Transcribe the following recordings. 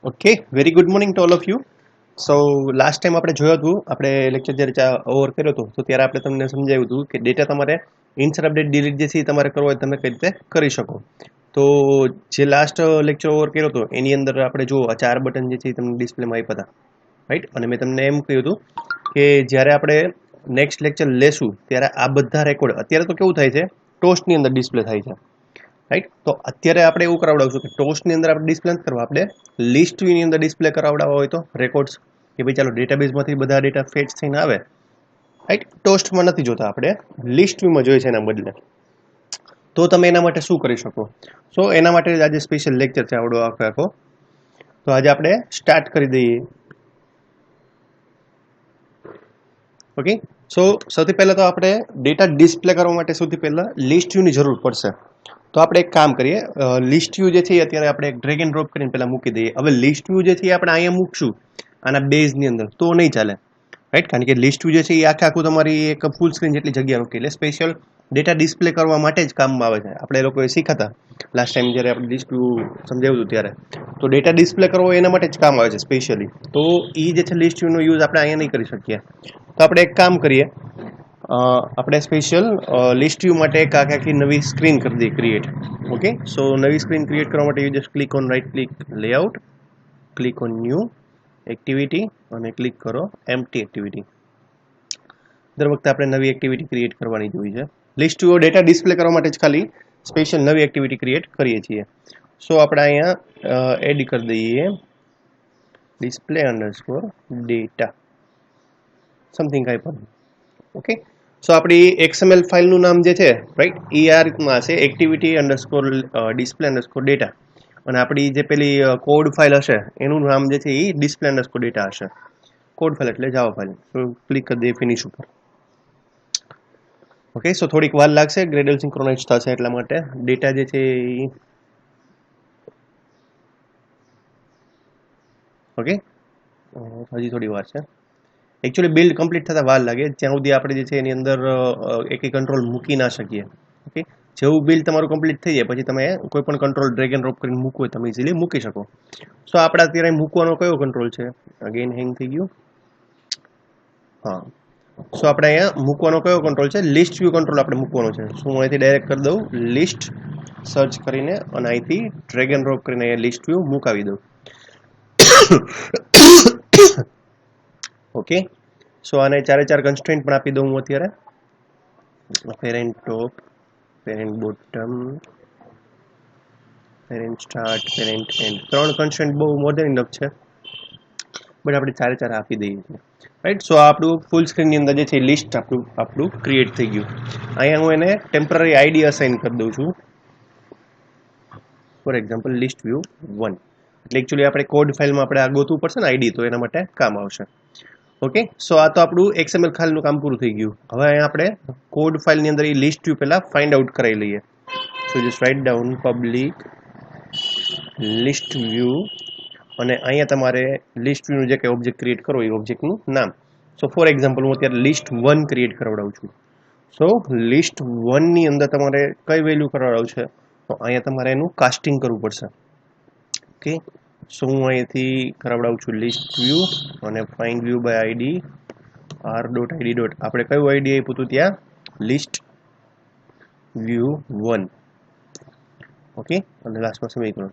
Okay very good morning to all of you. So last time આપણે જોયું હતું, આપણે લેક્ચર જ્યારે ઓવર કર્યો હતો તો ત્યારે આપણે તમને સમજાવ્યું હતું કે ડેટા તમારે ઇન્સર્ટ અપડેટ ડિલીટ જે છે એ તમારે કરવો હોય તમે કઈ રીતે કરી શકો. તો જે લાસ્ટ લેક્ચર ઓવર કર્યો હતો એની અંદર આપણે જો આ 4 બટન જે છે એ તમને ડિસ્પ્લેમાં આપ્યા હતા, રાઈટ. અને મેં તમને એમ કહ્યું હતું કે જ્યારે આપણે નેક્સ્ટ લેક્ચર લેશું ત્યારે આ બધા રેકોર્ડ, અત્યારે તો કેવું થાય છે ટોસ્ટની અંદર ડિસ્પ્લે થાય છે, રાઈટ. તો અત્યારે આપણે એવું કરાવડાવશું કે ટોસ્ટની અંદર આપણે ડિસ્પ્લે નથી કરવા, આપણે લિસ્ટ વ્યૂની અંદર ડિસ્પ્લે કરાવડાવવા હોય તો રેકોર્ડ્સ કે ભાઈ ચાલો ડેટાબેઝમાંથી બધા ડેટા ફેચ થઈને આવે, રાઈટ. ટોસ્ટમાં નથી જોતા, આપણે લિસ્ટ વ્યૂમાં જોઈએ છે એના બદલે. તો તમે એના માટે શું કરી શકો? સો એના માટે આજે સ્પેશિયલ લેક્ચર છે આવડો આખો. તો આજે આપણે સ્ટાર્ટ કરી દઈએ. ઓકે. સો સૌથી પહેલાં તો આપણે ડેટા ડિસ્પ્લે કરવા માટે સૌથી પહેલાં લિસ્ટ વ્યૂની જરૂર પડશે. તો આપણે એક કામ કરીએ, લિસ્ટ વ્યૂ જે છે એ અત્યારે આપણે ડ્રેગ એન્ડ ડ્રોપ કરીને પહેલાં મૂકી દઈએ. હવે લિસ્ટ વ્યૂ જે છે એ આપણે અહીંયા મૂકશું આના બેઝની અંદર તો નહીં ચાલે, રાઈટ. કારણ કે લિસ્ટ વ્યૂ જે છે એ આખું તમારી એક ફૂલ સ્ક્રીન જેટલી જગ્યા રોકે, એટલે સ્પેશિયલ ડેટા ડિસ્પ્લે કરવા માટે જ કામમાં આવે છે. આપણે લોકોએ શીખાતા લાસ્ટ ટાઈમ જ્યારે આપણે લિસ્ટ વ્યૂ સમજાવ્યું હતું ત્યારે. તો ડેટા ડિસ્પ્લે કરવો એના માટે જ કામ આવે છે સ્પેશિયલી. તો એ જે છે લિસ્ટ વ્યૂનો યુઝ આપણે અહીંયા નહીં કરી શકીએ. તો આપણે એક કામ કરીએ, આપણે સ્પેશિયલ લિસ્ટ વ્યૂ માટે એક આખી નવી સ્ક્રીન કરી દઈએ ક્રિએટ. ઓકે. સો નવી સ્ક્રીન ક્રિએટ કરવા માટે you just click on right click layout, click on new activity અને ક્લિક કરો એમ્પ્ટી એક્ટિવિટી. દર વખતે આપણે નવી એક્ટિવિટી ક્રિએટ કરવાની જ હોય છે. લિસ્ટ વ્યૂ ડેટા ડિસ્પ્લે કરવા માટે જ ખાલી સ્પેશિયલ નવી એક્ટિવિટી ક્રિએટ કરીએ છીએ. સો આપણે અહીંયા એડ કરી દઈએ ડિસ્પ્લે અંડરસ્કોર ડેટા સમથિંગ કાંઈ પણ. ઓકે. સો આપણી XML ફાઇલનું નામ જે છે, રાઈટ, એ આ રીતમાં હશે, activity underscore display underscore data. અને આપણી જે પેલી કોડ ફાઇલ હશે એનું નામ જે છે એ ડિસ્પ્લે અંડરસ્કોર ડેટા હશે. કોડ ફાઇલ એટલે જાવા ફાઇલ. સો ક્લિક કરી દઈએ ફિનિશ ઉપર. ઓકે. સો થોડીક વાર લાગશે, ગ્રેડલ સિંક્રોનાઇઝ થશે એટલા માટે. ડેટા જે છે એ ઓકે હજી થોડી વાર છે. એકચ્યુઅલી બિલ્ડ કમ્પ્લીટ થતાં વાર લાગે, ત્યાં સુધી આપણે જે છે એની અંદર એક કંટ્રોલ મૂકી ના શકીએ. ઓકે. જેવું બિલ્ડ તમારું કમ્પ્લીટ થઈ જાય પછી તમે કોઈ પણ કંટ્રોલ ડ્રેગ એન્ડ ડ્રોપ કરીને મૂકવું હોય તમે ઇઝીલી મૂકી શકો. સો આપણે અત્યારે મૂકવાનો કયો કંટ્રોલ છે? અગેન હેંગ થઈ ગયું. હા. સો આપણે અહીંયા મૂકવાનો કયો કંટ્રોલ છે? લિસ્ટ વ્યૂ કંટ્રોલ આપણે મૂકવાનો છે. શું હું અહીંથી ડાયરેક્ટ કરી દઉં લિસ્ટ સર્ચ કરીને અને અહીંથી ડ્રેગ એન્ડ ડ્રોપ કરીને અહીંયા લિસ્ટ વ્યૂ મુકાવી દઉં. ઓકે. સો આને 4 કન્સ્ટ્રેન્ટ પણ આપી દઉં હું અત્યારે. Parent top, parent bottom, parent start, parent and. 3 constraint બહુ મોર દેન ઇનફ છે, બટ આપણે 4 આપી દઈએ છીએ, રાઈટ. સો આપણું ફૂલ સ્ક્રીનની અંદર જે છે લિસ્ટ આપણું ક્રિએટ થઈ ગયું. અહીંયા હું એને ટેમ્પરરી આઈડી અસાઇન કરી દઉં છું. For example list view 1. એટલે એકચ્યુઅલી આપણે કોડ ફાઇલમાં આપણે આ ગોતવું પડશે ને આઈડી, તો એના માટે કામ આવશે. ઓકે. સો આ તો આપણું XML ફાઇલનું કામ પૂરું થઈ ગયું. હવે અહીંયા આપણે કોડ ફાઇલની અંદર એ લિસ્ટ વ્યૂ પહેલાં ફાઇન્ડ આઉટ કરાવી લઈએ. સો just write down public list view અને અહીંયા તમારે લિસ્ટ વ્યૂનું જે કંઈ ઓબ્જેક્ટ ક્રિએટ કરો એ ઓબ્જેક્ટનું નામ. સો ફોર એક્ઝામ્પલ હું અત્યારે લિસ્ટ 1 ક્રિએટ કરાવડાવું છું. સો લિસ્ટ 1ની અંદર તમારે કઈ વેલ્યુ કરાવડાવું છે? તો અહીંયા તમારે એનું કાસ્ટિંગ કરવું પડશે. ઓકે. સો હું અહીંથી કરાવડાવું છું લિસ્ટ વ્યૂ અને find view by ID r.id. આપણે કયું આઈડી આપ્યું હતું ત્યાં? List view 1. ઓકે. અને લાસ્ટમાં સમીકરણ.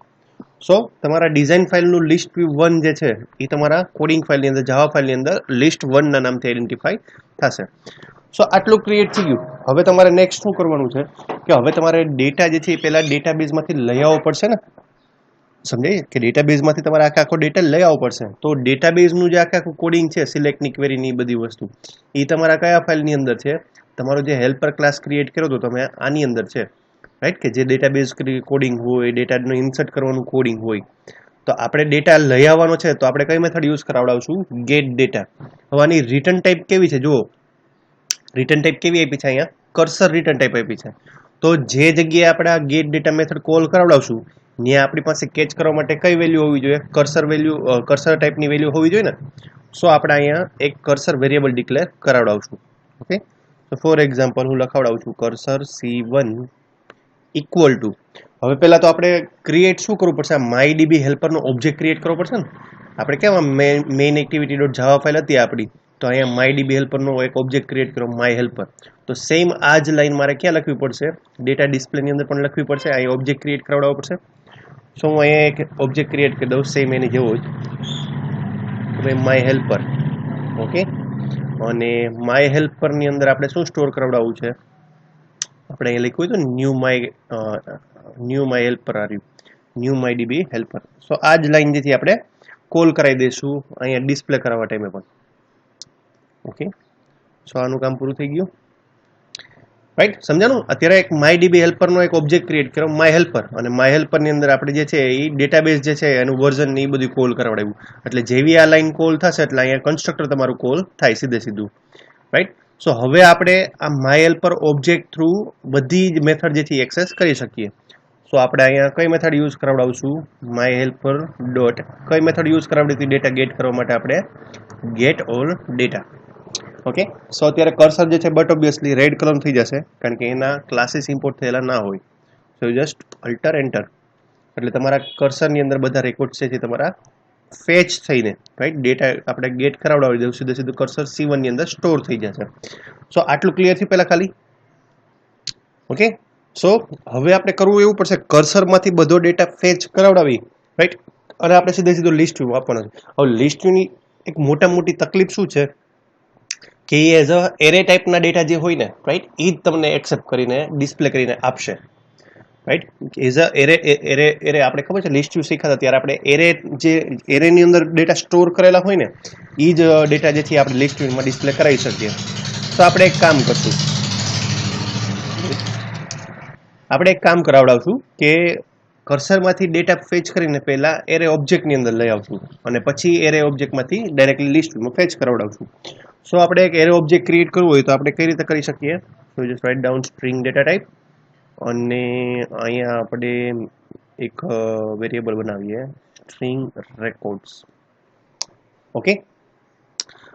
સો તમારા ડિઝાઇન ફાઇલનું લિસ્ટ વ્યૂ 1 જે છે એ તમારા કોડિંગ ફાઇલની અંદર, જાવા ફાઇલની અંદર લિસ્ટ 1 ના નામથી આઈડેન્ટિફાઈ થશે. સો આટલું ક્રિએટ થઈ ગયું. હવે તમારે નેક્સ્ટ શું કરવાનું છે કે હવે તમારે ડેટા જે છે એ પહેલાં ડેટાબેઝમાંથી લઈ આવવો પડશે ને. સમજાય કે ડેટાબેઝમાંથી તમારે આખો ડેટા લઈ આવવો પડશે. તો ડેટાબેઝનું જે આખું કોડિંગ છે, સિલેક્ટની ક્વેરીની બધી વસ્તુ, એ તમારા કયા ફાઇલની અંદર છે? તમારો જે હેલ્પર ક્લાસ ક્રિએટ કર્યો હતો તમે આની અંદર છે, રાઈટ. કે જે ડેટાબેઝ કોડિંગ હોય, ડેટાનું ઇન્સર્ટ કરવાનું કોડિંગ હોય. તો આપણે ડેટા લઈ આવવાનો છે તો આપણે કઈ મેથડ યુઝ કરાવડાવશું? Get data. હવે આની રિટર્ન ટાઈપ કેવી છે? જુઓ, રિટર્ન ટાઈપ કેવી આપી છે અહીંયા? કર્સર રિટર્ન ટાઈપ આપી છે. તો જે જગ્યાએ આપણે આ ગેટ ડેટા મેથડ કોલ કરાવડાવશું ત્યાં આપણી પાસે કેચ કરવા માટે કઈ વેલ્યુ હોવી જોઈએ? કર્સર વેલ્યુ, કર્સર ટાઈપની વેલ્યુ હોવી જોઈએ ને. સો આપણે અહીંયા એક કર્સર વેરિયેબલ ડિક્લેર કરાવડાવશું. ઓકે. તો ફોર એક્ઝામ્પલ હું લખાવડાવું છું કર્સર C1 ઇક્વલ ટુ હવે પહેલા તો આપણે ક્રિએટ શું કરવું પડશે? આ MyDB હેલ્પરનો ઓબ્જેક્ટ ક્રિએટ કરવો પડશે ને. આપણે કેમ મેઇન એક્ટિવિટી ડોટ જાવા ફાઇલ હતી આપણી, તો અહીંયા MyDB હેલ્પરનો એક ઓબ્જેક્ટ ક્રિએટ કરો, માય હેલ્પર. તો સેમ આ જ લાઈન મારે ક્યાં લખવી પડશે? ડેટા ડિસ્પ્લેની અંદર પણ લખવી પડશે. અહીં ઓબ્જેક્ટ ક્રિએટ કરાવડાવવો પડશે. સો હું અહીંયા એક ઓબ્જેક્ટ ક્રિએટ કરી દઉં સેમ એની જેવો જ, માય હેલ્પર. ઓકે, અને માય હેલ્પરની અંદર આપણે શું સ્ટોર કરાવડાવવું છે? આપણે અહીંયા લખ્યું હતું ન્યૂ માય હેલ્પર આવ્યું, ન્યૂ MyDB હેલ્પર. સો આ જ લાઈન જેથી આપણે કોલ કરાવી દઈશું અહીંયા ડિસ્પ્લે કરાવવા ટાઈમે પણ. ઓકે, સો આનું કામ પૂરું થઈ ગયું. રાઈટ, સમજાણું? અત્યારે એક MyDB હેલ્પરનો એક ઓબ્જેક્ટ ક્રિએટ કર્યો, માય હેલ્પર, અને માય હેલ્પરની અંદર આપણે જે છે એ ડેટાબેઝ જે છે એનું વર્ઝન ને એ બધું કોલ કરાવડાવ્યું. એટલે જેવી આ લાઈન કોલ થશે એટલે અહીંયા કન્સ્ટ્રક્ટર તમારું કોલ થાય સીધું. રાઈટ, સો હવે આપણે આ માય હેલ્પર ઓબ્જેક્ટ થ્રુ બધી જ મેથડ જેથી એક્સેસ કરી શકીએ. સો આપણે અહીંયા કઈ મેથડ યુઝ કરાવડાવશું? માય હેલ્પર ડોટ કઈ મેથડ યુઝ કરાવડી હતી ડેટા ગેટ કરવા માટે? આપણે get all data. Okay, so અત્યારે કર્સર જે છે બટ ઓબ્વિયસલી રેડ કલર થઈ જશે કારણ કે એના ક્લાસીસ ઇમ્પોર્ટ થયેલા ના હોય. સો જસ્ટ અલ્ટર એન્ટર એટલે તમારા કર્સરની અંદર બધા રેકોર્ડ છે જે તમારા ફેચ થઈને રાઈટ ડેટા આપણે ગેટ કરાવડાવી દઉં, સીધું કર્સર C1 ની અંદર સ્ટોર થઈ જશે. સો આટલું ક્લિયર થયું પહેલા ખાલી. ઓકે, સો હવે આપણે કરવું એવું પડશે, કર્સરમાંથી બધો ડેટા ફેચ કરાવડાવી રાઈટ, અને આપણે સીધું લિસ્ટ વ્યૂ આપવાનો છે. હવે લિસ્ટ વ્યૂની એક મોટી તકલીફ શું છે કે એ એઝ અ એરે ટાઈપના ડેટા જે હોય ને રાઈટ, એ જ તમને એક્સેપ્ટ કરીને ડિસ્પ્લે કરીને આપશે. રાઈટ, એઝ અ એરે આપણે ખબર છે લિસ્ટ વ્યૂ શીખ્યા ત્યારે આપણે એરેની અંદર ડેટા સ્ટોર કરેલા હોય ને એ જ ડેટા જેથી આપણે લિસ્ટ વ્યૂમાં ડિસ્પ્લે કરાવી શકીએ. તો આપણે એક કામ કરાવડાવશું કે કર્સરમાંથી ડેટા ફેચ કરીને પહેલા એરે ઓબ્જેક્ટની અંદર લઈ આવશું અને પછી એરે ઓબ્જેક્ટમાંથી ડાયરેક્ટલી લિસ્ટ વ્યૂમાં ફેચ કરાવડાવશું. સો આપણે એક એરે ઓબ્જેક્ટ ક્રિએટ કરવું હોય તો આપણે કઈ રીતે કરી શકીએ? સો just write down string data type અને અહીંયા આપણે એક વેરિયેબલ બનાવીએ સ્ટ્રિંગ રેકોર્ડ્સ. ઓકે,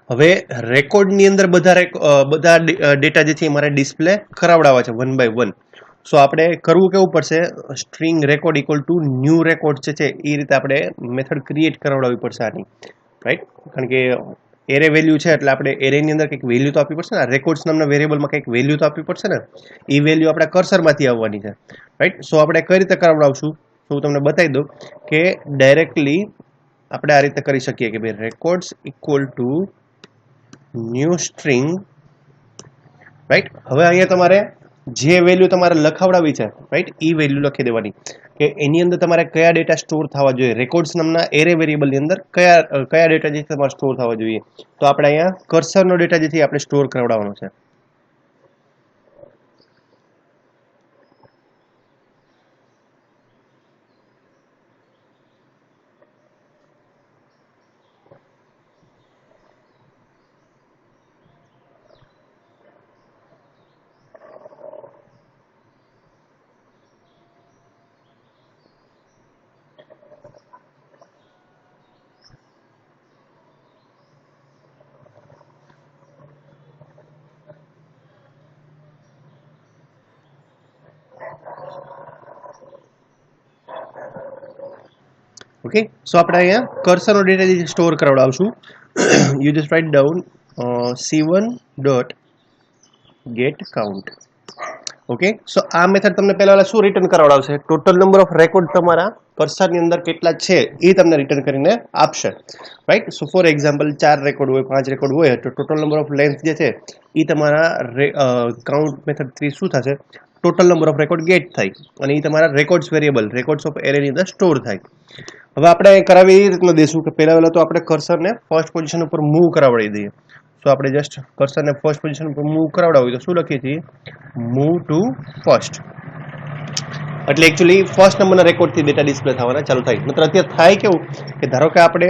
હવે રેકોર્ડની અંદર બધા ડેટા જે છે મારે ડિસ્પ્લે કરાવડાવવા છે 1 by 1. સો આપણે કરવું કેવું પડશે? String record equal to new record છે એ રીતે આપણે મેથડ ક્રિએટ કરાવડાવવી પડશે આની. રાઈટ, કારણ કે એરે વેલ્યુ છે એટલે આપણે એરેની અંદર કંઈક વેલ્યુ તો આપવી પડશે ને, રેકોર્ડ્સ નામના વેરિયેબલમાં કંઈક વેલ્યુ તો આપવી પડશે ને, એ વેલ્યુ આપણે કર્સરમાંથી આવવાની છે. રાઈટ, સો આપણે કઈ રીતે કરાવડાવશું? તો હું તમને બતાવી દઉં કે ડાયરેક્ટલી આપણે આ રીતે કરી શકીએ કે ભાઈ records equal to new string. Right, હવે અહીંયા તમારે જે વેલ્યુ તમારે લખાવડાવી છે રાઈટ એ વેલ્યુ લખી દેવાની કે એની અંદર તમારે કયા ડેટા સ્ટોર થવા જોઈએ. રેકોર્ડ્સ નામના એરે વેરિયેબલની અંદર કયા ડેટા જે તમારે સ્ટોર થવા જોઈએ. તો આપણે અહીંયા કર્સરનો ડેટા જેથી આપણે સ્ટોર કરાવડાવવાનો છે. ઓકે, સો આપણે અહીંયા કર્સરનો ડેટા જે સ્ટોર કરાવડાવશું. You just write down C1 dot get count. Okay, so આ મેથડ તમને પહેલા શું રિટર્ન કરાવડાવશે? ટોટલ નંબર ઓફ રેકોર્ડ તમારા કર્સરની અંદર કેટલા છે એ તમને રિટર્ન કરીને આપશે. Right, so for example 4 record હોય 5 રેકોર્ડ હોય તો ટોટલ નંબર ઓફ લેન્થ જે છે એ તમારા કાઉન્ટ મેથડ 3 શું થશે? Total number of record get થાય અને એ તમારા રેકોર્ડ્સ વેરિયેબલ રેકોર્ડ્સ ઓફ એરેની અંદર સ્ટોર થાય. હવે આપણે કરાવી એ રીતના દઈશું કે પહેલા તો આપણે કર્સરને ફર્સ્ટ પોઝિશન ઉપર મૂવ કરાવડાવી દઈએ. સો આપણે જસ્ટ કર્સરને ફર્સ્ટ પોઝિશન ઉપર મૂવ કરાવડાવીએ તો શું લખીએ છીએ? Move to first. એટલે એકચ્યુઅલી ફર્સ્ટ નંબરના રેકોર્ડથી ડેટા ડિસ્પ્લે થવાના ચાલુ થાય. નહીતર અત્યારે થાય કેવું કે ધારો કે આપણે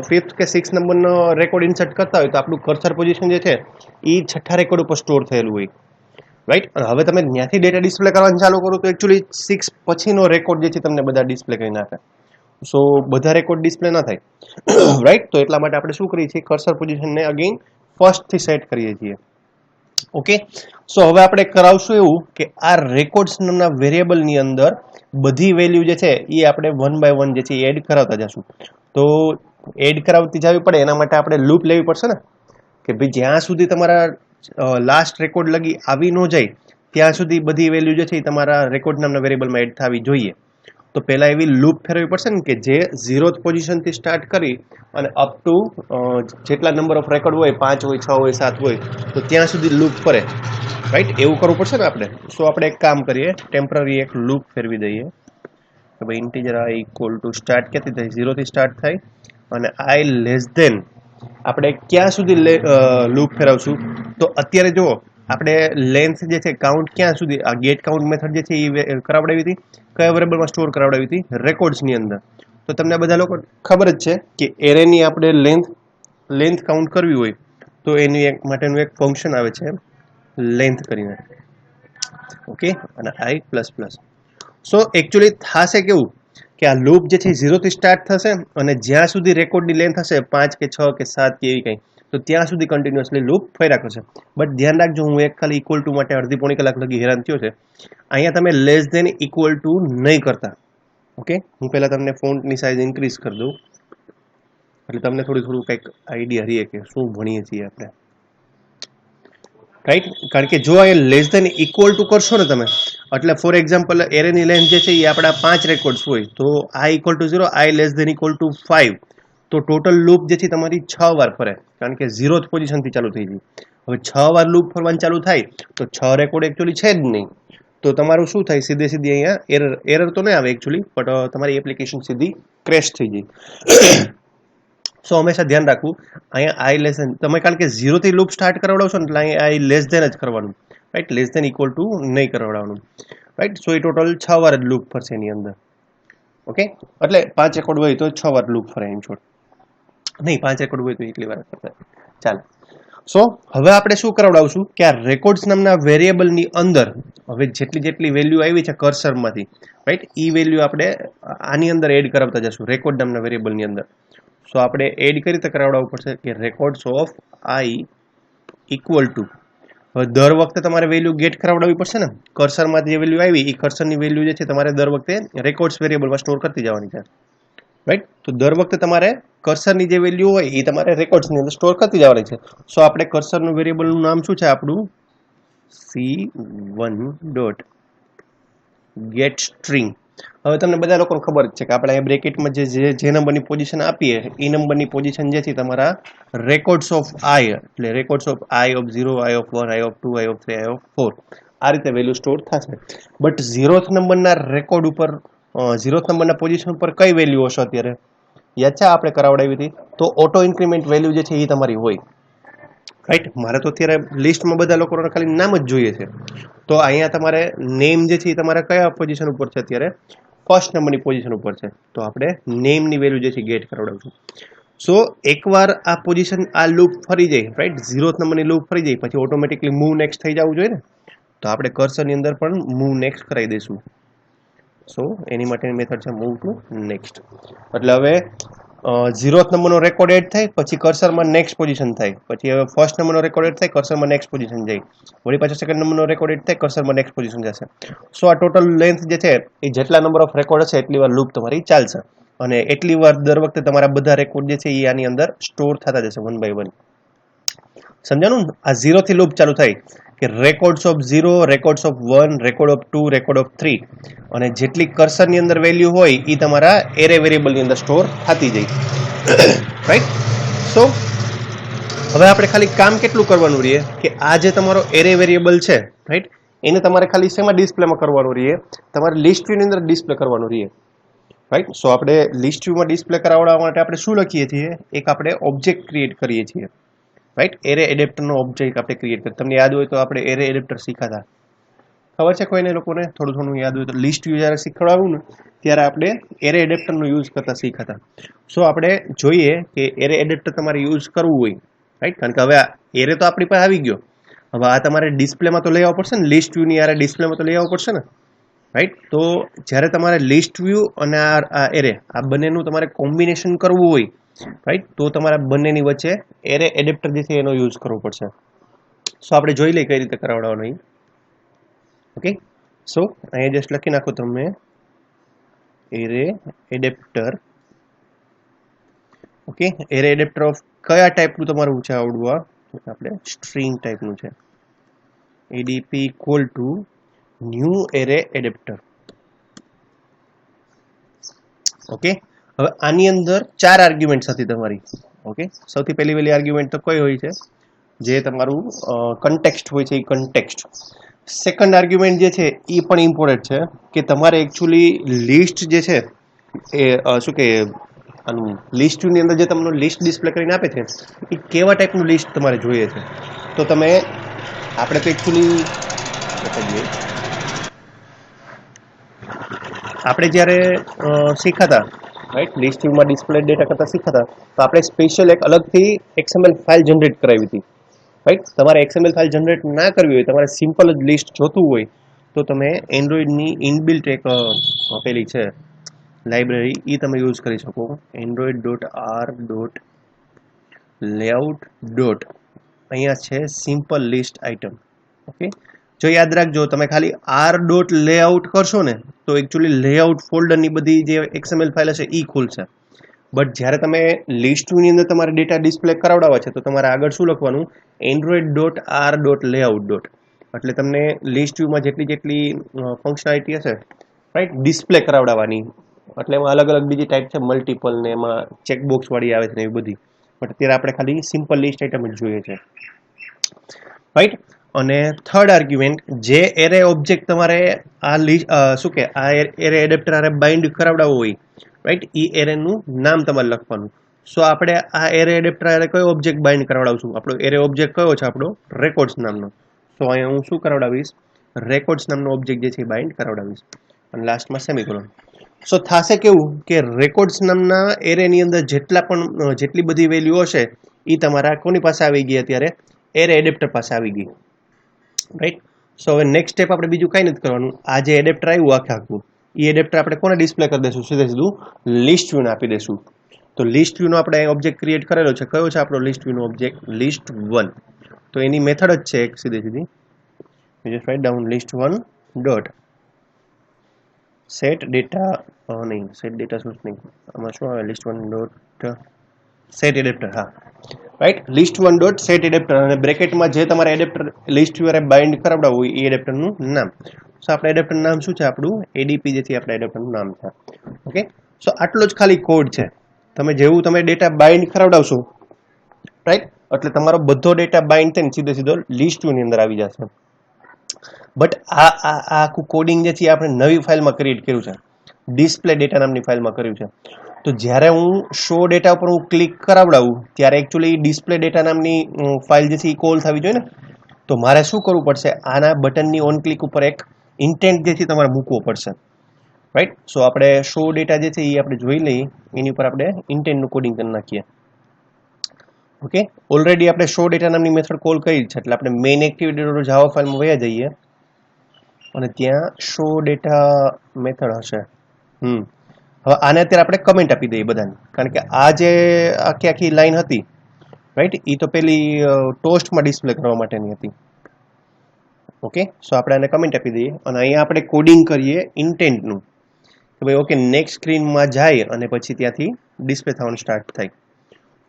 5th કે 6th નંબરનો રેકોર્ડ ઇન્સર્ટ કરતા હોય તો આપણું કર્સર પોઝિશન જે છે એ 6થા રેકોર્ડ ઉપર સ્ટોર થયેલું હોય. રાઈટ, અને હવે તમે ત્યાંથી ડેટા ડિસ્પ્લે કરવાનું ચાલુ કરો તો એકચ્યુઅલી 6 પછીનો રેકોર્ડ જે છે તમને બધા ડિસ્પ્લે કરી નાખે. સો બધા રેકોર્ડ ડિસ્પ્લે ના થાય. રાઈટ, તો એટલા માટે આપણે શું કરીએ છીએ? કર્સર પોઝિશનને અગેન ફર્સ્ટથી સેટ કરીએ છીએ. ઓકે, સો હવે આપણે કરાવશું એવું કે આ રેકોર્ડ્સ નામના વેરિયેબલની અંદર બધી વેલ્યુ જે છે એ આપણે વન બાય વન જે છે એડ કરાવતા જશું. તો એડ કરાવતી જવી પડે એના માટે આપણે લૂપ લેવી પડશે ને, કે ભાઈ જ્યાં સુધી તમારા લાસ્ટ રેકોર્ડ લગી આવી ન જાય ત્યાં સુધી બધી વેલ્યુ જે છે એ તમારા રેકોર્ડ નામના વેરિયેબલમાં એડ થવી જોઈએ. તો પહેલા એવી લૂપ ફેરવવી પડશે ને કે જે 0th પોઝિશનથી સ્ટાર્ટ કરી અને અપ ટુ જેટલા નંબર ઓફ રેકોર્ડ હોય 5 હોય 6 હોય 7 હોય તો ત્યાં સુધી લૂપ ફરે, રાઈટ? એવું કરવું પડશે ને આપણે. સો આપણે એક કામ કરીએ, ટેમ્પરરી એક લૂપ ફેરવી દઈએ કે ભાઈ integer i equal to start ક્યાંથી થાય? 0 થી સ્ટાર્ટ થાય અને i લેસ ધેન આપણે ક્યાં સુધી લૂપ ફેરવશું? તો અત્યારે જુઓ આપણે લેન્થ જે છે કાઉન્ટ ક્યાં સુધી આ ગેટ કાઉન્ટ મેથડ જે છે એ કરાવડાવી હતી કયા વેરિયેબલમાં સ્ટોર કરાવડાવી હતી? રેકોર્ડ્સની અંદર. તો તમને બધા લોકો ખબર જ છે કે એરેની આપણે લેન્થ કાઉન્ટ કરવી હોય તો એની એક માટેનું એક ફંક્શન આવે છે લેન્થ કરીને, ઓકે, અને i plus plus. So actually થશે કેવું કે આ લૂપ જે છે 0 થી સ્ટાર્ટ થશે અને જ્યાં સુધી રેકોર્ડની લેન્થ હશે 5 કે 6 કે 7 કે એવી કંઈ, તો ત્યાં સુધી કન્ટિન્યુઅસલી લૂપ ફર્યા કરશે. બટ ધ્યાન રાખજો, હું એક ખાલી ઇક્વલ ટુ માટે અડધી પોણી કલાક લગી હેરાન થયો છે. અહીંયા તમે લેસ ધેન ઇક્વલ ટુ નહીં કરતા, ઓકે? હું પહેલાં તમને ફોન્ટની સાઇઝ ઇન્ક્રીઝ કરી દઉં એટલે તમને થોડું કંઈક આઈડિયા રહીએ કે શું ભણીએ છીએ આપણે, રાઈટ? કારણ કે જો અહીંયા લેસ ધેન ઇક્વલ ટુ કરશો ને તમે, એટલે ફોર એક્ઝામ્પલ એરેની લેન્થ જે છે એ આપણા 5 રેકોર્ડ્સ હોય તો i equal to 0, i less than equal to 5, તો ટોટલ લૂપ જે છે તમારી 6 વાર ફરે, કારણ કે 0th પોઝિશનથી ચાલુ થઈ ગઈ. હવે 6 વાર લૂપ ફરવાનું ચાલુ થાય તો 6 રેકોર્ડ એકચ્યુઅલી છે જ નહીં, તો તમારું શું થાય? સીધી અહીંયા એરર તો નહીં આવે એકચ્યુઅલી, બટ તમારી એપ્લિકેશન સીધી ક્રેશ થઈ જાય. સો હંમેશા ધ્યાન રાખવું અહીંયા i લેસ ધેન, તમે કારણ કે 0 થી લૂપ સ્ટાર્ટ કરાવડાવશો ને એટલે અહીંયા i લેસ ધેન જ કરવાનું, right? Less than equal to નહીં કરાવડાવવાનું, રાઈટ? સો એ ટોટલ 6 વાર જ લૂપ ફરશે એની અંદર, ઓકે? એટલે 5 રેકોર્ડ હોય તો 6 વાર લૂપ ફરે, ઇન શોર્ટ. નહીં, 5 રેકોર્ડ હોય તો એટલી વાર ફરતા. ચાલો, સો હવે આપણે શું કરાવડાવશું કે આ રેકોર્ડ્સ નામના વેરિયેબલની અંદર હવે જેટલી વેલ્યુ આવી છે કર્સરમાંથી, રાઈટ? એ વેલ્યુ આપણે આની અંદર એડ કરાવતા જશું રેકોર્ડ નામના વેરિયેબલની અંદર. સો આપણે એડ કરી રીતે કરાવડાવવું પડશે કે records of i equal two, હવે દર વખતે તમારે વેલ્યુ ગેટ કરાવડાવવી પડશે ને, કર્સરમાંથી જે વેલ્યુ આવી એ કર્સરની વેલ્યુ જે છે તમારે દર વખતે રેકોર્ડ્સ વેરિયેબલમાં સ્ટોર કરતી જવાની છે, રાઈટ? તો દર વખતે તમારે કર્સરની જે વેલ્યુ હોય એ તમારે રેકોર્ડ્સની અંદર સ્ટોર કરતી જવાની છે. સો આપણે કર્સરનું વેરિયેબલનું નામ શું છે આપણું? c1 dot gate string. હવે તમને બધા લોકોને ખબર જ છે કે આપણે અહીંયા બ્રેકેટમાં જે નંબરની પોઝિશન આપીએ એ નંબરની પોઝિશન જે છે તમારા રેકોર્ડ્સ ઓફ i, એટલે records of i of 0, i of 1, i of 2, i of 3, i of 4, આ રીતે વેલ્યુ સ્ટોર થશે. બટ 0th નંબરના રેકોર્ડ ઉપર 0th નંબરના પોઝિશન ઉપર કઈ વેલ્યુ હશે અત્યારે? યાદ છે આપણે કરાવડાવી હતી? તો ઓટો ઇન્ક્રીમેન્ટ વેલ્યુ જે છે એ તમારી હોય, રાઈટ? મારે તો અત્યારે લિસ્ટમાં બધા લોકોને ખાલી નામ જ જોઈએ છે. તો અહીંયા તમારે નેમ જે છે એ તમારે કયા પોઝિશન ઉપર છે અત્યારે? ફર્સ્ટ નંબરની પોઝિશન ઉપર છે, તો આપણે નેમની વેલ્યુ જે છે ગેટ કરાવડાવશું. સો એકવાર આ પોઝિશન આ લૂપ ફરી જાય, રાઈટ? 0th નંબરની લૂપ ફરી જાય પછી ઓટોમેટિકલી મૂવ નેક્સ્ટ થઈ જવું જોઈએ ને, તો આપણે કર્સરની અંદર પણ મૂવ નેક્સ્ટ કરાવી દઈશું. સો એની માટેની મેથડ છે મૂવ ટુ નેક્સ્ટ. એટલે હવે 0th નંબરનો રેકોર્ડ એડ થાય પછી કર્સરમાં નેક્સ્ટ પોઝિશન થાય, પછી હવે ફર્સ્ટ નંબરનો રેકોર્ડ એડ થાય કર્સરમાં નેક્સ્ટ પોઝિશન જાય, વળી પાછો સેકન્ડ નંબરનો રેકોર્ડ એડ થાય કર્સરમાં નેક્સ્ટ પોઝિશન જશે. સો આ ટોટલ લેન્થ જે છે એ જેટલા નંબર ઓફ રેકોર્ડ હશે એટલી વાર લૂપ તમારી ચાલશે અને એટલી વાર દર વખતે તમારા બધા રેકોર્ડ જે છે એ આની અંદર સ્ટોર થતા જશે વન બાય વન. સમજાણું? આ 0 થી લૂપ ચાલુ થાય કે records of 0, records of 1, record of 2, record of 3, અને જેટલી કર્સરની અંદર વેલ્યુ હોય એ તમારા એરે વેરિયેબલની અંદર સ્ટોર થતી જાય, રાઈટ? સો હવે આપણે ખાલી કામ કેટલું કરવાનું રહીએ કે આ જે તમારો એરે વેરિયેબલ છે, રાઈટ, એને તમારે ખાલી શેમાં ડિસ્પ્લેમાં કરવાનું રહીએ? તમારે લિસ્ટ વ્યૂની અંદર ડિસ્પ્લે કરવાનું રહીએ, રાઈટ? સો આપણે લિસ્ટ વ્યૂમાં ડિસ્પ્લે કરાવવા માટે આપણે શું લખીએ છીએ? એક આપણે ઓબ્જેક્ટ ક્રિએટ કરીએ છીએ, રાઈટ? એરે એડેપ્ટરનો ઓબ્જેક્ટ આપણે ક્રિએટ કરીએ. તમને યાદ હોય તો આપણે એરે એડેપ્ટર શીખાતા, ખબર છે કોઈને લોકોને? થોડું યાદ હોય તો લિસ્ટ વ્યૂ જ્યારે શીખવાડવું ને ત્યારે આપણે એરે એડેપ્ટરનો યુઝ કરતા શીખાતા. સો આપણે જોઈએ કે એરે એડેપ્ટર તમારે યુઝ કરવું હોય, રાઈટ? કારણ કે હવે એરે તો આપણી પાસે આવી ગયો, હવે આ તમારે ડિસ્પ્લેમાં તો લઈ આવવું પડશે ને, લિસ્ટ વ્યૂની યારે ડિસ્પ્લેમાં તો લઈ આવવું પડશે ને, રાઈટ? તો જ્યારે તમારે લિસ્ટ વ્યૂ અને આ એરે આ બંનેનું તમારે કોમ્બિનેશન કરવું હોય, રાઈટ, તો તમારા બંનેની વચ્ચે એરે એડેપ્ટર જે છે એનો યુઝ કરવો પડશે. સો આપણે જોઈ લઈએ કઈ રીતે કરાવડાવવાનું અહીં. ઓકે, સો અહીંયા જસ્ટ લખી નાખો તમે array adapter. Okay, array adapter of કયા ટાઈપનું તમારું છે આવડવું? આ આપણે સ્ટ્રિંગ ટાઈપનું છે. adp equal to new array adapter. Okay, હવે આની અંદર 4 આર્ગ્યુમેન્ટ હતી તમારી. ઓકે, સૌથી પહેલી આર્ગ્યુમેન્ટ તો કઈ હોય છે? જે તમારું કન્ટેક્સ્ટ હોય છે, એ કન્ટેક્સ્ટ. સેકન્ડ આર્ગ્યુમેન્ટ જે છે એ પણ ઇમ્પોર્ટન્ટ છે કે તમારે એકચ્યુઅલી લિસ્ટ જે છે એ શું કે આનું લિસ્ટની અંદર જે તમને લિસ્ટ ડિસ્પ્લે કરીને આપે છે એ કેવા ટાઈપનું લિસ્ટ તમારે જોઈએ છે. તો તમે આપણે તો એકચ્યુઅલી આપણે જ્યારે શીખાતા રાઈટ લિસ્ટ વ્યૂમાં ડિસ્પ્લે ડેટા કરતા શીખાતા તો આપણે સ્પેશિયલ એક અલગથી XML ફાઇલ જનરેટ કરાવી હતી. રાઈટ, તમારે XML ફાઇલ જનરેટ ના કરવી હોય, તમારે સિમ્પલ જ લિસ્ટ જોતું હોય તો તમે એન્ડ્રોઈડની ઇનબિલ્ટ એક પેલી છે લાઇબ્રેરી, એ તમે યુઝ કરી શકો. android.r.layout. અહીંયા છે સિમ્પલ લિસ્ટ આઇટમ. ઓકે, જો યાદ રાખજો, તમે ખાલી r.layout કરશો ને તો એકચ્યુઅલી લેઆઉટ ફોલ્ડરની બધી જે XML ફાઇલ હશે એ ખુલશે. બટ જ્યારે તમે લિસ્ટ વ્યૂની અંદર તમારે ડેટા ડિસ્પ્લે કરાવડાવવા છે તો તમારે આગળ શું લખવાનું? android.r.layout. એટલે તમને લિસ્ટ વ્યૂમાં જેટલી ફંક્શનાલિટી હશે રાઈટ ડિસ્પ્લે કરાવડાવવાની. એટલે એમાં અલગ અલગ બીજી ટાઈપ છે, મલ્ટિપલ ને એમાં ચેકબોક્સ વાળી આવે છે ને એવી બધી. બટ અત્યારે આપણે ખાલી સિમ્પલ લિસ્ટ આઇટમ જ જોઈએ છે. રાઈટ, અને થર્ડ આર્ગ્યુમેન્ટ જે એરે ઓબ્જેક્ટ તમારે આ લિસ્ટ શું કે આ એરે એડેપ્ટર આરે બાઇન્ડ કરાવડાવવું હોય રાઈટ, એ એરેનું નામ તમારે લખવાનું. સો આપણે આ એરે એડેપ્ટર આરે કયો ઓબ્જેક્ટ બાઇન્ડ કરાવડાવશું? આપણો એરે ઓબ્જેક્ટ કયો છે? આપણો રેકોર્ડ્સ નામનો. સો અહીંયા હું શું કરાવડાવીશ? રેકોર્ડ્સ નામનો ઓબ્જેક્ટ જે છે એ બાઇન્ડ કરાવડાવીશ અને લાસ્ટમાં સેમિકોલોન. સો થશે કેવું કે રેકોર્ડ્સ નામના એરેની અંદર જેટલી બધી વેલ્યુ હશે એ તમારા કોની પાસે આવી ગઈ? અત્યારે એરે એડેપ્ટર પાસે આવી ગઈ. રાઈટ, સો હવે નેક્સ્ટ સ્ટેપ આપણે બીજું કાંઈ નથી કરવાનું. આ જે એડેપ્ટર આવ્યું આખું એ એડેપ્ટર આપણે કોને ડિસ્પ્લે કરી દઈશું? સીધું લિસ્ટ વ્યૂને આપી દઈશું. તો લિસ્ટ વ્યૂનો આપણે ઓબ્જેક્ટ ક્રિએટ કરેલો છે. કયો છે આપણો લિસ્ટ વ્યૂનો ઓબ્જેક્ટ? list1. તો એની મેથડ જ છે એક સીધી just write down list1 dot set data નહીં, સેટ ડેટા સોર્સ નહીં, આમાં શું આવે? list1 dot set adapter. હા right, list1 dot set adapter અને બ્રેકેટમાં જે તમારે એડેપ્ટર લિસ્ટ વ્યૂ બાઇન્ડ કરાવડાવવું હોય એ એડેપ્ટરનું નામ. સો આપણે એડેપ્ટર નામ શું છે? આપણું ADP જે છે આપણે એડેપ્ટરનું નામ છે. ઓકે, સો આટલો જ ખાલી કોડ છે. તમે જેવું તમે ડેટા બાઇન્ડ કરાવડાવશો રાઈટ, એટલે તમારો બધો ડેટા બાઇન્ડ થઈને સીધો લિસ્ટ વ્યૂની અંદર આવી જશે. બટ આ આખું કોડિંગ જે છે આપણે નવી ફાઇલમાં ક્રિએટ કર્યું છે, ડિસ્પ્લે ડેટા નામની ફાઇલમાં કર્યું છે. તો જ્યારે હું શો ડેટા ઉપર હું ક્લિક કરાવડાવું ત્યારે એકચ્યુઅલી ડિસ્પ્લે ડેટા નામની ફાઇલ જે છે એ કોલ થવી જોઈએ ને. તો મારે શું કરવું પડશે? આના બટનની ઓન ક્લિક ઉપર એક ઇન્ટેન્ટ જે છે તમારે મૂકવો પડશે. રાઈટ, સો આપણે શો ડેટા જે છે એ આપણે જોઈ લઈએ, એની ઉપર આપણે ઇન્ટેન્ટનું કોડિંગ કરી નાખીએ. ઓકે, ઓલરેડી આપણે શો ડેટા નામની મેથડ કોલ કરી છે એટલે આપણે મેઇન એક્ટિવિટી જાવા ફાઇલમાં વયા જઈએ અને ત્યાં શો ડેટા મેથડ હશે. હવે આને અત્યારે આપણે કમેન્ટ આપી દઈએ બધાને, કારણ કે આ જે આખી લાઈન હતી રાઈટ એ તો પેલી ટોસ્ટમાં ડિસ્પ્લે કરવા માટેની હતી. ઓકે, સો આપણે આને કમેન્ટ આપી દઈએ અને અહીંયા આપણે કોડિંગ કરીએ ઇન્ટેન્ટનું કે ભાઈ ઓકે નેક્સ્ટ સ્ક્રીનમાં જાય અને પછી ત્યાંથી ડિસ્પ્લે થવાનું સ્ટાર્ટ થાય.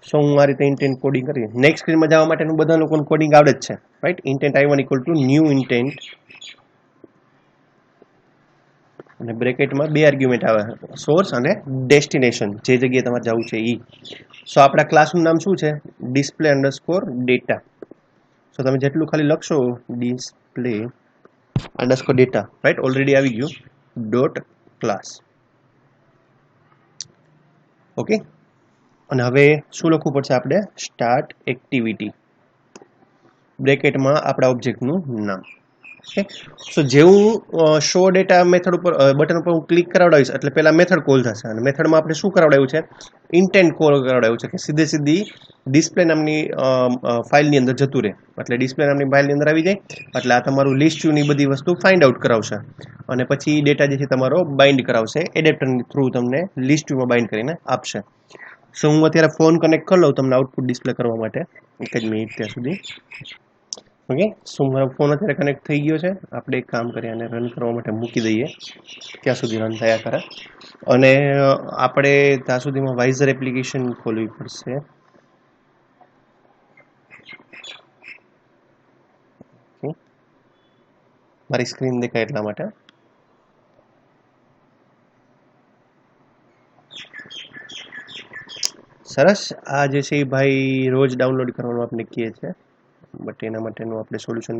સો હું આ રીતે ઇન્ટેન્ટ કોડિંગ કરી નેક્સ્ટ સ્ક્રીનમાં જવા માટેનું બધા લોકોને કોડિંગ આવડે જ છે right. Intent i1 equal to new intent અને બ્રેકેટમાં 2 આર્ગ્યુમેન્ટ આવે, સોર્સ અને ડેસ્ટિનેશન, જે જગ્યાએ તમારે જવું છે એ. સો આપણા ક્લાસનું નામ શું છે? Display underscore data. સો તમે જેટલું ખાલી લખશો display underscore data right, already આવી ગયું ડોટ ક્લાસ. ઓકે, અને હવે શું લખવું પડશે આપણે? સ્ટાર્ટ એક્ટિવિટી બ્રેકેટમાં આપણા ઓબ્જેક્ટનું નામ. ઓકે, સો જેવું શો ડેટા મેથડ ઉપર બટન ઉપર હું ક્લિક કરાવડાવીશ એટલે પહેલા મેથડ કોલ થશે અને મેથડમાં આપણે શું કરાવડાવ્યું છે? ઇન્ટેન્ટ કોલ કરાવડાવ્યું છે કે સીધી ડિસ્પ્લે નામની ફાઇલની અંદર જતું રહે. એટલે ડિસ્પ્લે નામની ફાઇલની અંદર આવી જાય એટલે આ તમારું લિસ્ટ વ્યૂની બધી વસ્તુ ફાઇન્ડ આઉટ કરાવશે અને પછી ડેટા જે છે તમારો બાઇન્ડ કરાવશે એડેપ્ટરની થ્રુ, તમને લિસ્ટ વ્યૂમાં બાઇન્ડ કરીને આપશે. સો હું અત્યારે ફોન કનેક્ટ કરી લઉં તમને આઉટપુટ ડિસ્પ્લે કરવા માટે. એક જ મિનિટ ત્યાં સુધી. ઓકે, સો મારો ફોન અત્યારે કનેક્ટ થઈ ગયો છે. આપણે એક કામ કરીએ, આને રન કરવા માટે મૂકી દઈએ ત્યાં સુધી રન થયા કરે. અને આપણે ત્યાં સુધીમાં વાઇઝર એપ્લિકેશન ખોલવી પડશે. મારી સ્ક્રીન દેખાય એટલા માટે. સરસ. આ જે છે એ ભાઈ રોજ ડાઉનલોડ કરવાનું આપણે કહીએ છીએ, બટ એના માટેનું આપણે સોલ્યુશન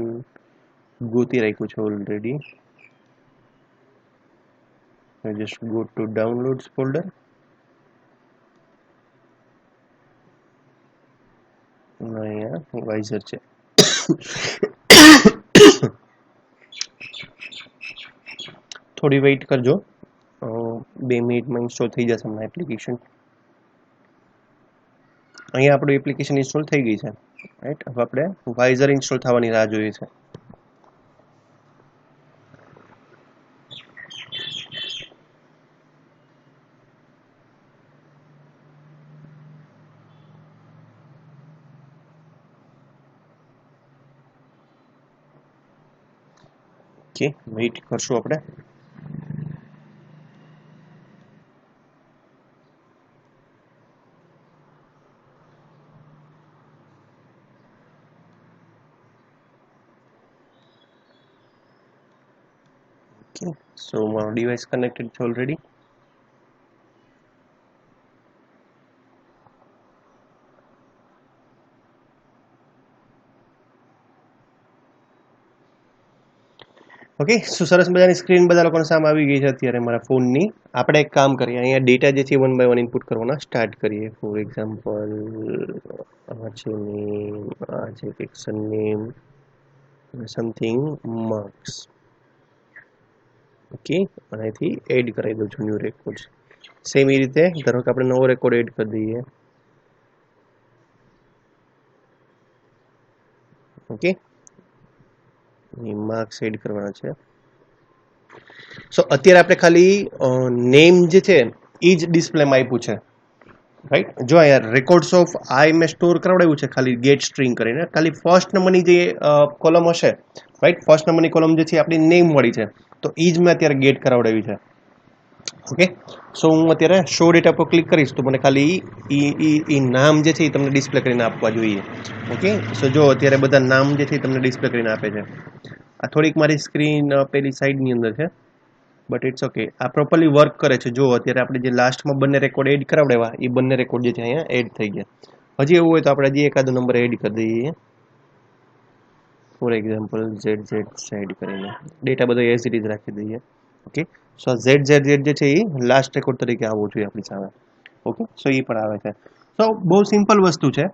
ગોતી રાખ્યું છે already. Just go to downloads folder. અહીંયા વાઇઝર છે. થોડી વેઇટ કરજો, 2 મિનિટમાં ઇન્સ્ટોલ થઈ જશે હમણાં એપ્લિકેશન. અહીંયા આપણું એપ્લિકેશન ઇન્સ્ટોલ થઈ ગઈ છે, રાઈટ. હવે આપણે વાઇઝર ઇન્સ્ટોલ થવાની રાહ જોઈએ છે. ઓકે, વેઇટ કરશું આપણે. ઓકે, સો મારો ડિવાઇસ કનેક્ટેડ છે ઓલરેડી. ઓકે, સો સરસ મજાની સ્ક્રીન બધા લોકોને સામે આવી ગઈ છે અત્યારે મારા ફોનની. આપણે એક કામ કરીએ, અહીંયા ડેટા જે છે 1 by 1 ઇનપુટ કરવાના સ્ટાર્ટ કરીએ. ફોર એક્ઝામ્પલ આ છે નેમ, આ છે pixel name, something marks. Okay, અને અહીંથી એડ કરાવી દઉં છું ન્યૂ રેકોર્ડ. સેમ એ રીતે ધારો કે આપણે નવો રેકોર્ડ એડ કરી દઈએ. ઓકે, માર્ક્સ એડ કરવાના છે. સો અત્યારે આપણે ખાલી નેમ જે છે એ જ ડિસ્પ્લેમાં આપ્યું છે, રાઈટ. જો અહીંયા રેકોર્ડ્સ ઓફ આઈ મેં સ્ટોર કરાવડાવ્યું છે ખાલી ગેટ સ્ટ્રિંગ કરીને. ખાલી ફર્સ્ટ નંબરની જે કોલમ હશે, રાઈટ, ફર્સ્ટ નંબરની કોલમ જે છે આપણી નેમ વાળી છે, તો એ જ મેં અત્યારે ગેટ કરાવડાવી છે. ઓકે, સો હું અત્યારે શો ડેટા પર ક્લિક કરીશ તો મને ખાલી ઈ નામ જે છે એ તમને ડિસ્પ્લે કરીને આપવા જોઈએ. ઓકે, સો જો અત્યારે બધા નામ જે છે એ તમને ડિસ્પ્લે કરીને આપે છે. આ થોડીક મારી સ્ક્રીન પેલી સાઈડની અંદર છે, બટ ઇટ્સ ઓકે. આ પ્રોપરલી વર્ક કરે છે. જો અત્યારે આપણે જે લાસ્ટમાં બંને રેકોર્ડ એડ કરાવડાવ્યા એ બંને રેકોર્ડ જે છે અહીંયા એડ થઈ ગયા. હજી એવું હોય તો આપણે હજી એકાદો નંબર એડ કરી દઈએ. ફોર એક્ઝામ્પલ ZZ એડ કરીને ડેટા બધો એઝ ઇટ ઇઝ રાખી દઈએ. ઓકે, સો ZZ જે છે એ લાસ્ટ રેકોર્ડ તરીકે આવવું જોઈએ આપણી સામે. ઓકે, સો એ પણ આવે છે. સો બહુ સિમ્પલ વસ્તુ છે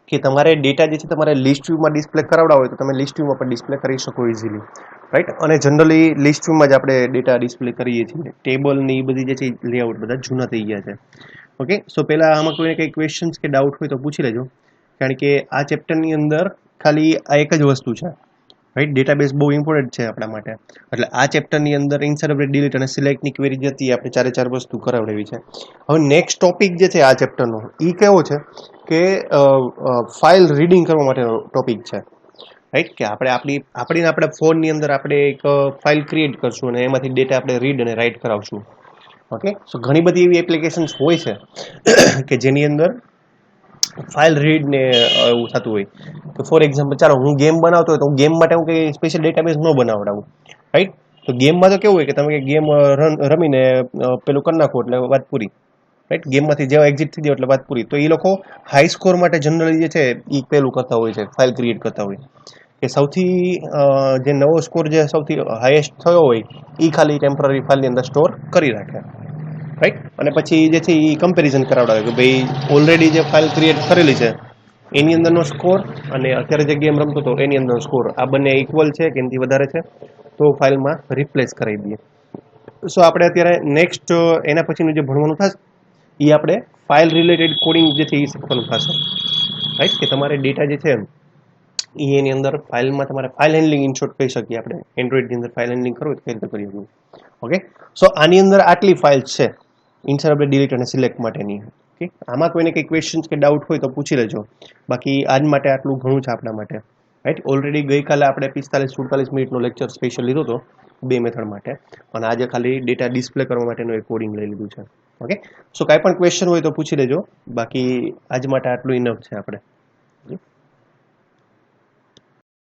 કે તમારે ડેટા જે છે તમારે લિસ્ટ વ્યૂમાં ડિસ્પ્લે કરાવડા હોય તો તમે લિસ્ટ વ્યૂમાં પણ ડિસ્પ્લે કરી શકો ઇઝીલી, રાઈટ. અને જનરલી લિસ્ટ વ્યૂમાં જ આપણે ડેટા ડિસ્પ્લે કરીએ છીએ. ટેબલ ને એ બધી જે છે લેઆઉટ બધા જૂના થઈ ગયા છે. ઓકે, સો પહેલાં આમાં કોઈને કંઈ ક્વેશ્ચન્સ કે ડાઉટ હોય તો પૂછી લેજો, કારણ કે આ ચેપ્ટરની અંદર ખાલી આ એક જ વસ્તુ છે, રાઈટ. ડેટાબેઝ બહુ ઇમ્પોર્ટન્ટ છે આપણા માટે. એટલે આ ચેપ્ટરની અંદર ઇન્સર્ટ, અપડેટ, ડિલીટ અને સિલેક્ટની ક્વેરી જે હતી આપણે 4 વસ્તુ કરાવડાવી છે. હવે નેક્સ્ટ ટોપિક જે છે આ ચેપ્ટરનો એ કેવો છે કે ફાઇલ રીડિંગ કરવા માટેનો ટોપિક છે, રાઈટ. કે આપણા ફોનની અંદર આપણે એક ફાઇલ ક્રિએટ કરશું અને એમાંથી ડેટા આપણે રીડ અને રાઇટ કરાવશું. ઓકે, સો ઘણી બધી એવી એપ્લિકેશન્સ હોય છે કે જેની અંદર ફાઇલ રીડ ને એવું થતું હોય. તો ફોર એક્ઝામ્પલ ચાલો હું ગેમ બનાવતો હોય તો ગેમ માટે હું કંઈ સ્પેશિયલ ડેટાબેઝ ન બનાવડાવું, રાઈટ. તો ગેમમાં તો કેવું હોય કે તમે ગેમ રમીને પેલું કરી નાખો એટલે વાત પૂરી, રાઈટ. ગેમમાંથી જેવા એક્ઝિટ થઈ જાય એટલે વાત પૂરી. તો એ લોકો હાઈ સ્કોર માટે જનરલી જે છે એ પેલું કરતા હોય છે, ફાઇલ ક્રિએટ કરતા હોય કે સૌથી જે નવો સ્કોર જે સૌથી હાઈએસ્ટ થયો હોય એ ખાલી ટેમ્પરરી ફાઇલની અંદર સ્ટોર કરી રાખે, રાઈટ. અને પછી જે છે એ કમ્પેરિઝન કરાવડાવે કે ભાઈ ઓલરેડી જે ફાઇલ ક્રિએટ કરેલી છે એની અંદરનો સ્કોર અને અત્યારે જે ગેમ રમતો હતો એની અંદરનો સ્કોર આ બંને ઇક્વલ છે કે એનાથી વધારે છે તો ફાઇલમાં રિપ્લેસ કરાવી દઈએ. સો આપણે અત્યારે નેક્સ્ટ એના પછીનું જે ભણવાનું થશે એ આપણે ફાઇલ રિલેટેડ કોડિંગ જે છે એ શીખવાનું થશે, રાઈટ. કે તમારે ડેટા જે છે એની અંદર ફાઇલમાં તમારે ફાઇલ હેન્ડલિંગ ઇન શોર્ટ કહી શકીએ આપણે. એન્ડ્રોઇડની અંદર ફાઇલ હેન્ડલિંગ કરવું તો કઈ રીતે કરી શકીએ. ઓકે, સો આની અંદર આટલી ફાઇલ્સ છે ઇન્સર્ટ, અપડેટ, ડિલીટ અને સિલેક્ટ માટેની. ઓકે, આમાં કોઈને કંઈ ક્વેશ્ચન્સ કે ડાઉટ હોય તો પૂછી લેજો. બાકી આજ માટે આટલું ઘણું છે આપણા માટે. રાઈટ. ઓલરેડી ગઈકાલે આપણે 45-47 મિનિટનો લેક્ચર સ્પેશિયલ લીધો હતો 2 મેથડ માટે, અને આજે ખાલી ડેટા ડિસ્પ્લે કરવા માટેનું એક કોડિંગ લઈ લીધું છે. ઓકે, સો કાંઈ પણ ક્વેશ્ચન હોય તો પૂછી લેજો, બાકી આજ માટે આટલું ઇનફ છે આપણે.